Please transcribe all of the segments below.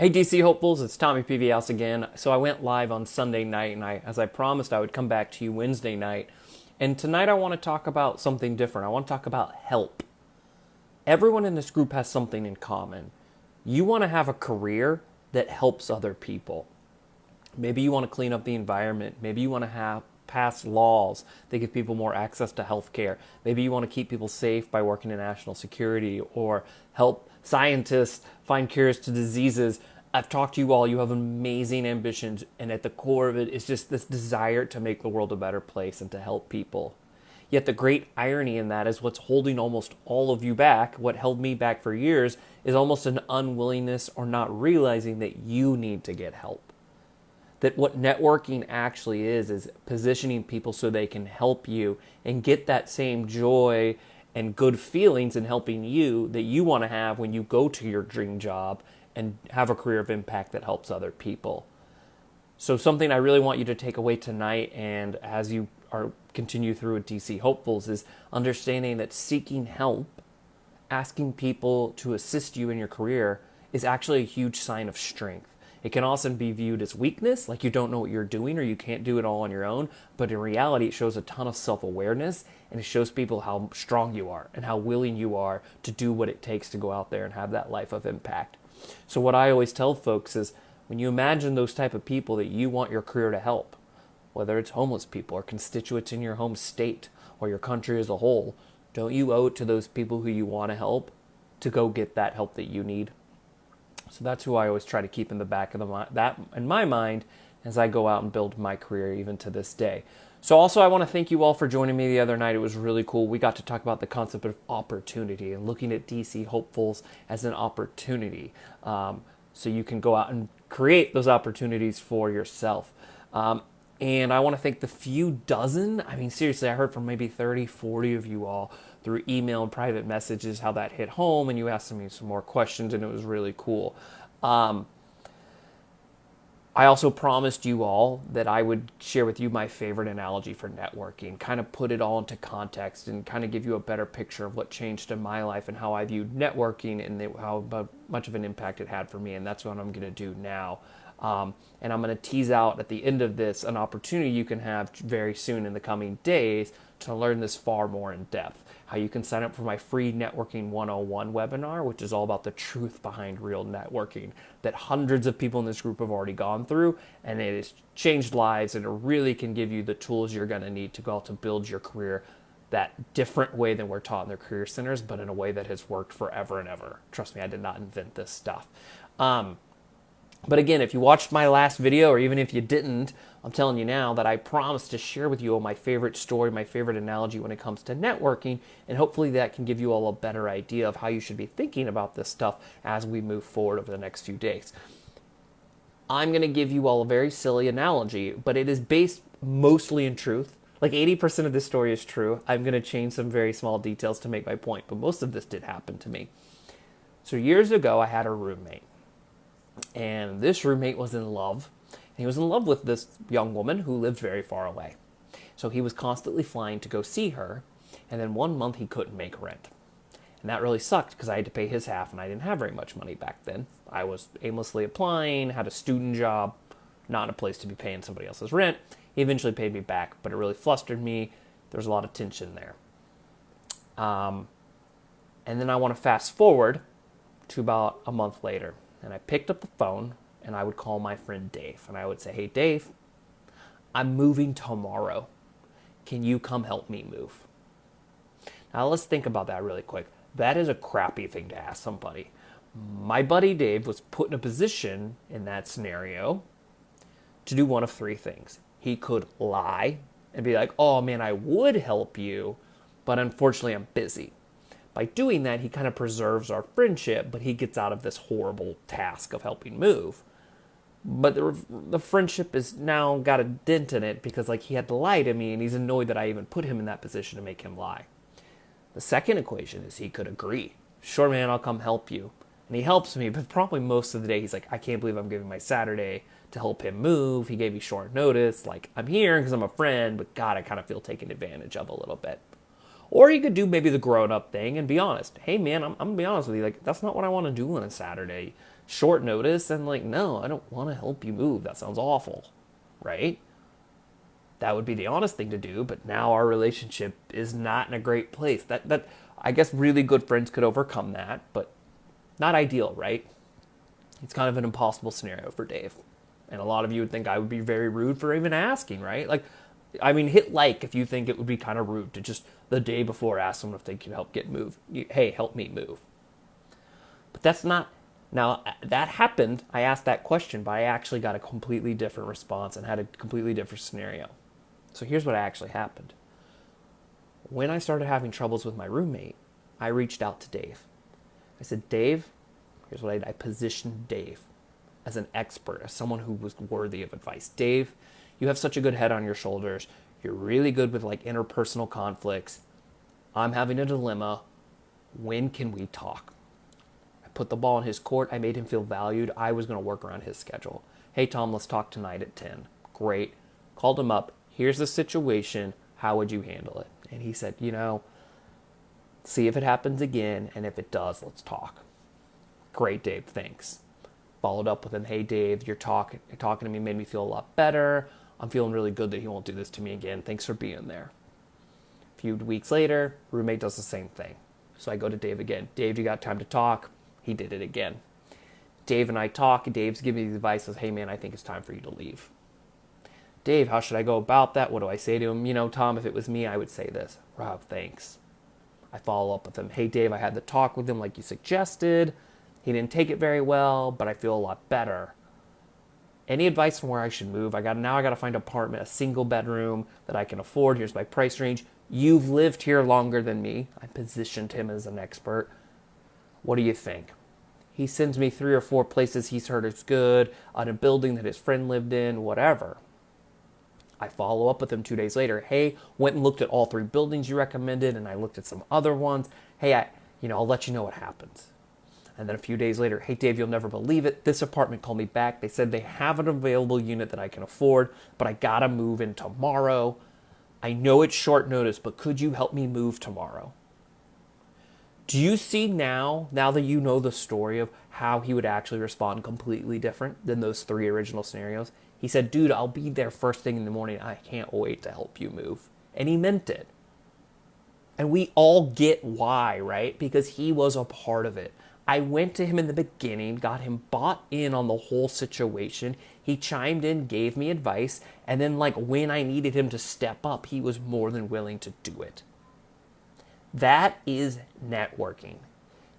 Hey DC hopefuls, it's Tommy PV House again. So I went live on Sunday night, and as I promised, I would come back to you Wednesday night. And tonight I want to talk about something different. I want to talk about help. Everyone in this group has something in common. You want to have a career that helps other people. Maybe you want to clean up the environment. Maybe you want to have pass laws that give people more access to health care. Maybe you want to keep people safe by working in national security or help scientists find cures to diseases. I've talked to you all. You have amazing ambitions, and at the core of it is just this desire to make the world a better place and to help people. Yet the great irony in that is what's holding almost all of you back, what held me back for years, is almost an unwillingness or not realizing that you need to get help. That what networking actually is positioning people so they can help you and get that same joy and good feelings in helping you that you want to have when you go to your dream job and have a career of impact that helps other people. So something I really want you to take away tonight, and as you are continue through with DC Hopefuls, is understanding that seeking help, asking people to assist you in your career, is actually a huge sign of strength. It can also be viewed as weakness, like you don't know what you're doing or you can't do it all on your own. But in reality, it shows a ton of self-awareness, and it shows people how strong you are and how willing you are to do what it takes to go out there and have that life of impact. So what I always tell folks is when you imagine those type of people that you want your career to help, whether it's homeless people or constituents in your home state or your country as a whole, don't you owe it to those people who you want to help to go get that help that you need? So that's who I always try to keep in the back of that in my mind as I go out and build my career even to this day. So also I want to thank you all for joining me the other night. It was really cool. We got to talk about the concept of opportunity and looking at DC Hopefuls as an opportunity. So you can go out and create those opportunities for yourself. And I want to thank the few dozen, seriously, I heard from maybe 30, 40 of you all through email and private messages how that hit home, and you asked me some more questions, and it was really cool. I also promised you all that I would share with you my favorite analogy for networking, kind of put it all into context and kind of give you a better picture of what changed in my life and how I viewed networking and how much of an impact it had for me, and that's what I'm going to do now. And I'm going to tease out at the end of this an opportunity you can have very soon in the coming days to learn this far more in depth. How you can sign up for my free Networking 101 webinar, which is all about the truth behind real networking that hundreds of people in this group have already gone through, and it has changed lives, and it really can give you the tools you're going to need to go out to build your career that different way than we're taught in their career centers, but in a way that has worked forever and ever. Trust me, I did not invent this stuff. But again, if you watched my last video, or even if you didn't, I'm telling you now that I promised to share with you all my favorite story, my favorite analogy when it comes to networking, and hopefully that can give you all a better idea of how you should be thinking about this stuff as we move forward over the next few days. I'm going to give you all a very silly analogy, but it is based mostly in truth. Like 80% of this story is true. I'm going to change some very small details to make my point, but most of this did happen to me. So years ago, I had a roommate. And this roommate was in love. And he was in love with this young woman who lived very far away. So he was constantly flying to go see her. And then one month he couldn't make rent. And that really sucked because I had to pay his half and I didn't have very much money back then. I was aimlessly applying, had a student job, not in a place to be paying somebody else's rent. He eventually paid me back, but it really flustered me. There was a lot of tension there. And then I want to fast forward to about a month later. And I picked up the phone and I would call my friend Dave. And I would say, hey, Dave, I'm moving tomorrow. Can you come help me move? Now let's think about that really quick. That is a crappy thing to ask somebody. My buddy Dave was put in a position in that scenario to do one of three things. He could lie and be like, oh man, I would help you, but unfortunately I'm busy. By doing that, he kind of preserves our friendship, but he gets out of this horrible task of helping move. But the friendship has now got a dent in it because he had to lie to me, and he's annoyed that I even put him in that position to make him lie. The second equation is he could agree. Sure, man, I'll come help you. And he helps me, but probably most of the day he's like, I can't believe I'm giving my Saturday to help him move. He gave me short notice. I'm here because I'm a friend, but God, I kind of feel taken advantage of a little bit. Or you could do maybe the grown-up thing and be honest. Hey man, I'm gonna be honest with you, like that's not what I want to do on a Saturday. Short notice, and like, no, I don't want to help you move. That sounds awful, right? That would be the honest thing to do, but now our relationship is not in a great place. That I guess really good friends could overcome that, but not ideal, right? It's kind of an impossible scenario for Dave. And a lot of you would think I would be very rude for even asking, right? Like, I mean, hit like if you think it would be kind of rude to just the day before ask someone if they could help get moved. Hey, help me move. But that's not. Now, that happened. I asked that question, but I actually got a completely different response and had a completely different scenario. So here's what actually happened. When I started having troubles with my roommate, I reached out to Dave. I said, Dave, here's what I did. I positioned Dave as an expert, as someone who was worthy of advice. Dave, you have such a good head on your shoulders. You're really good with like interpersonal conflicts. I'm having a dilemma. When can we talk? I put the ball in his court. I made him feel valued. I was going to work around his schedule. Hey, Tom, let's talk tonight at 10. Great. Called him up. Here's the situation. How would you handle it? And he said, see if it happens again. And if it does, let's talk. Great, Dave. Thanks. Followed up with him. Hey, Dave, you're talking to me made me feel a lot better. I'm feeling really good that he won't do this to me again. Thanks for being there. A few weeks later, roommate does the same thing. So I go to Dave again. Dave, you got time to talk? He did it again. Dave and I talk. Dave's giving me the advice of, hey, man, I think it's time for you to leave. Dave, how should I go about that? What do I say to him? Tom, if it was me, I would say this. Rob, thanks. I follow up with him. Hey, Dave, I had the talk with him like you suggested. He didn't take it very well, but I feel a lot better. Any advice on where I should move? I got to find an apartment, a single bedroom that I can afford. Here's my price range. You've lived here longer than me. I positioned him as an expert. What do you think? He sends me 3 or 4 places he's heard is good, on a building that his friend lived in, whatever. I follow up with him 2 days later. Hey, went and looked at all 3 buildings you recommended, and I looked at some other ones. Hey, I'll let you know what happens. And then a few days later, hey, Dave, you'll never believe it. This apartment called me back. They said they have an available unit that I can afford, but I got to move in tomorrow. I know it's short notice, but could you help me move tomorrow? Do you see now that you know the story of how he would actually respond completely different than those 3 original scenarios? He said, dude, I'll be there first thing in the morning. I can't wait to help you move. And he meant it. And we all get why, right? Because he was a part of it. I went to him in the beginning, got him bought in on the whole situation. He chimed in, gave me advice, and then when I needed him to step up, he was more than willing to do it. That is networking.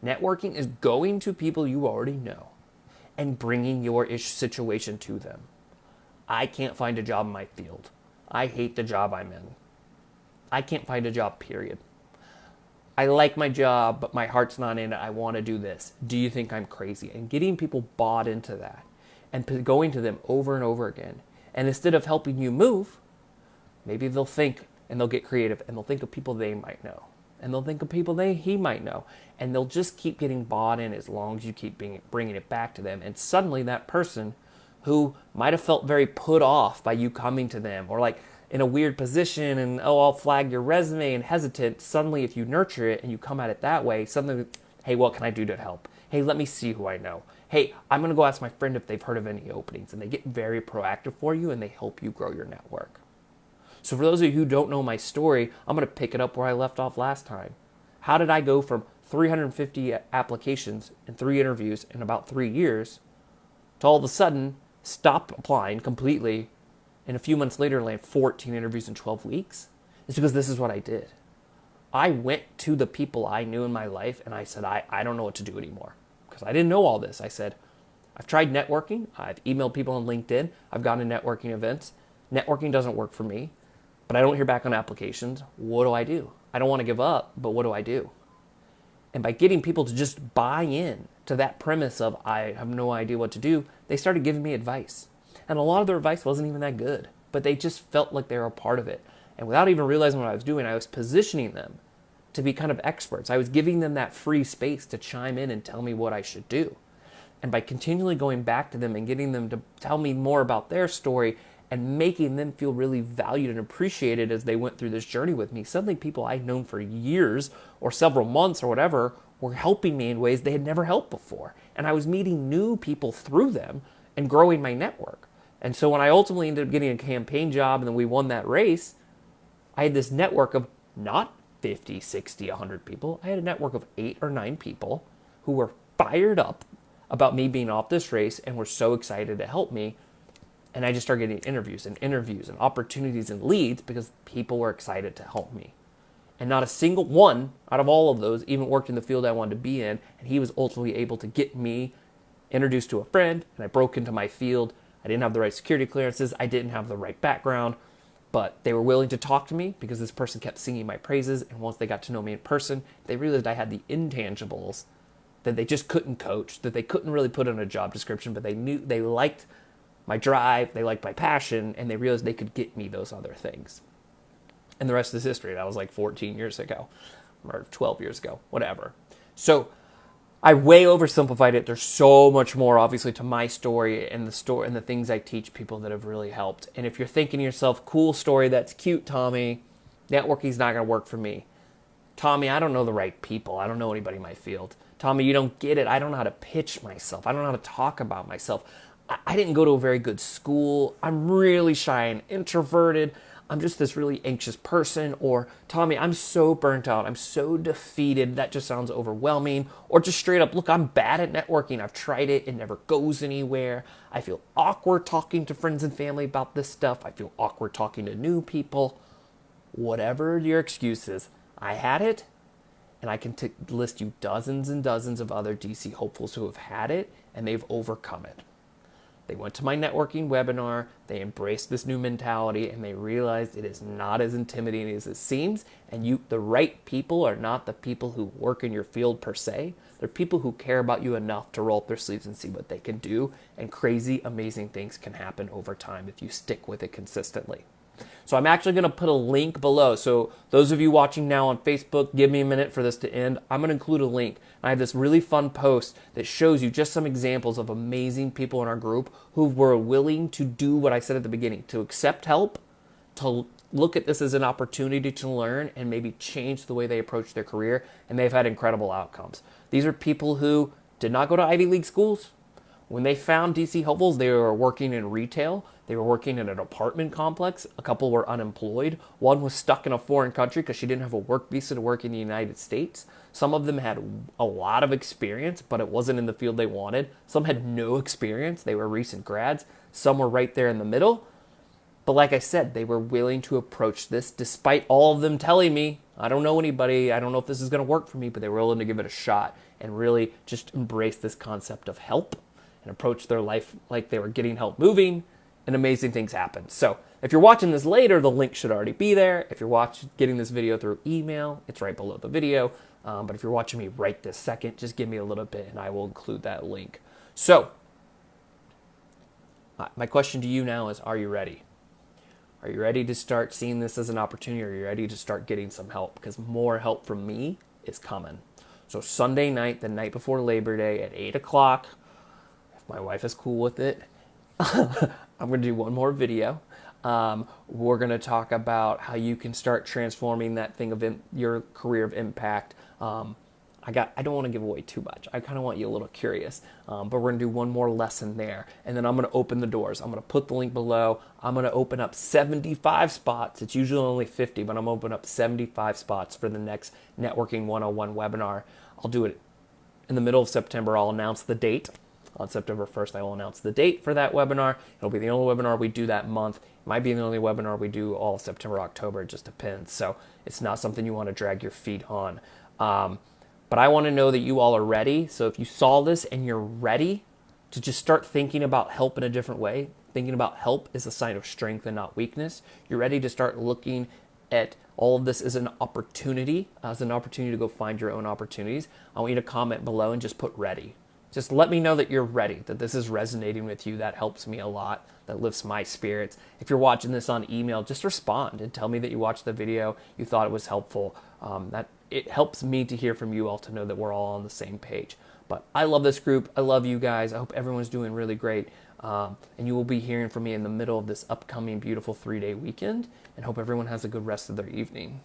Networking is going to people you already know and bringing your situation to them. I can't find a job in my field. I hate the job I'm in. I can't find a job, period. I like my job, but my heart's not in it. I want to do this. Do you think I'm crazy? And getting people bought into that and going to them over and over again. And instead of helping you move, maybe they'll think and they'll get creative and they'll think of people they might know. And they'll think of people he might know. And they'll just keep getting bought in as long as you keep bringing it back to them. And suddenly that person who might have felt very put off by you coming to them or in a weird position and, I'll flag your resume and hesitant. Suddenly, if you nurture it and you come at it that way, suddenly, hey, what can I do to help? Hey, let me see who I know. Hey, I'm going to go ask my friend if they've heard of any openings. And they get very proactive for you and they help you grow your network. So for those of you who don't know my story, I'm going to pick it up where I left off last time. How did I go from 350 applications and 3 interviews in about 3 years to all of a sudden stop applying completely and a few months later land 14 interviews in 12 weeks? It's because this is what I did. I went to the people I knew in my life and I said, I don't know what to do anymore because I didn't know all this. I said, I've tried networking. I've emailed people on LinkedIn. I've gone to networking events. Networking doesn't work for me, but I don't hear back on applications. What do? I don't want to give up, but what do I do? And by getting people to just buy in to that premise of I have no idea what to do, they started giving me advice. And a lot of their advice wasn't even that good, but they just felt like they were a part of it. And without even realizing what I was doing, I was positioning them to be kind of experts. I was giving them that free space to chime in and tell me what I should do. And by continually going back to them and getting them to tell me more about their story and making them feel really valued and appreciated as they went through this journey with me. Suddenly people I'd known for years or several months or whatever were helping me in ways they had never helped before. And I was meeting new people through them and growing my network. And so when I ultimately ended up getting a campaign job and then we won that race, I had this network of not 50, 60, 100 people. I had a network of 8 or 9 people who were fired up about me being off this race and were so excited to help me. And I just started getting interviews and opportunities and leads because people were excited to help me. And not a single one out of all of those even worked in the field I wanted to be in. And he was ultimately able to get me introduced to a friend, and I broke into my field. I didn't have the right security clearances. I didn't have the right background, but they were willing to talk to me because this person kept singing my praises. And once they got to know me in person, they realized I had the intangibles that they just couldn't coach, that they couldn't really put in a job description, but they knew they liked my drive, they liked my passion, and they realized they could get me those other things. And the rest is history. That was like 14 years ago or 12 years ago, whatever. So I way oversimplified it. There's so much more, obviously, to my story and the things I teach people that have really helped. And if you're thinking to yourself, cool story, that's cute, Tommy, networking's not going to work for me. Tommy, I don't know the right people. I don't know anybody in my field. Tommy, you don't get it. I don't know how to pitch myself. I don't know how to talk about myself. I didn't go to a very good school. I'm really shy and introverted. I'm just this really anxious person. Or, Tommy, I'm so burnt out. I'm so defeated. That just sounds overwhelming. Or just straight up, look, I'm bad at networking. I've tried it. It never goes anywhere. I feel awkward talking to friends and family about this stuff. I feel awkward talking to new people. Whatever your excuse is, I had it. And I can list you dozens and dozens of other DC hopefuls who have had it and they've overcome it. They went to my networking webinar, they embraced this new mentality, and they realized it is not as intimidating as it seems. And the right people are not the people who work in your field per se. They're people who care about you enough to roll up their sleeves and see what they can do. And crazy, amazing things can happen over time if you stick with it consistently. So I'm actually going to put a link below. So those of you watching now on Facebook, give me a minute for this to end. I'm going to include a link. I have this really fun post that shows you just some examples of amazing people in our group who were willing to do what I said at the beginning, to accept help, to look at this as an opportunity to learn and maybe change the way they approach their career. And they've had incredible outcomes. These are people who did not go to Ivy League schools. When they found DC Hopefuls, they were working in retail. They were working in an apartment complex. A couple were unemployed. One was stuck in a foreign country because she didn't have a work visa to work in the United States. Some of them had a lot of experience, but it wasn't in the field they wanted. Some had no experience. They were recent grads. Some were right there in the middle. But like I said, they were willing to approach this despite all of them telling me, I don't know anybody, I don't know if this is going to work for me, but they were willing to give it a shot and really just embrace this concept of help and approach their life like they were getting help moving, and amazing things happen. So if you're watching this later, the link should already be there. If you're getting this video through email, it's right below the video. But if you're watching me right this second, just give me a little bit and I will include that link. So my question to you now is, are you ready? Are you ready to start seeing this as an opportunity? Are you ready to start getting some help? Because more help from me is coming. So Sunday night, the night before Labor Day at 8 o'clock, if my wife is cool with it, I'm going to do one more video. We're going to talk about how you can start transforming that thing of your career of impact. I don't want to give away too much. I kind of want you a little curious, but we're going to do one more lesson there. And then I'm going to open the doors. I'm going to put the link below. I'm going to open up 75 spots. It's usually only 50, but I'm going to open up 75 spots for the next Networking 101 webinar. I'll do it in the middle of September. I'll announce the date. On September 1st, I will announce the date for that webinar. It'll be the only webinar we do that month. It might be the only webinar we do all September, October. It just depends. So it's not something you want to drag your feet on. But I want to know that you all are ready. So if you saw this and you're ready to just start thinking about help in a different way, thinking about help is a sign of strength and not weakness. You're ready to start looking at all of this as an opportunity to go find your own opportunities. I want you to comment below and just put ready. Just let me know that you're ready, that this is resonating with you. That helps me a lot. That lifts my spirits. If you're watching this on email, just respond and tell me that you watched the video, you thought it was helpful. That it helps me to hear from you all to know that we're all on the same page. But I love this group. I love you guys. I hope everyone's doing really great. And you will be hearing from me in the middle of this upcoming beautiful 3-day weekend, and hope everyone has a good rest of their evening.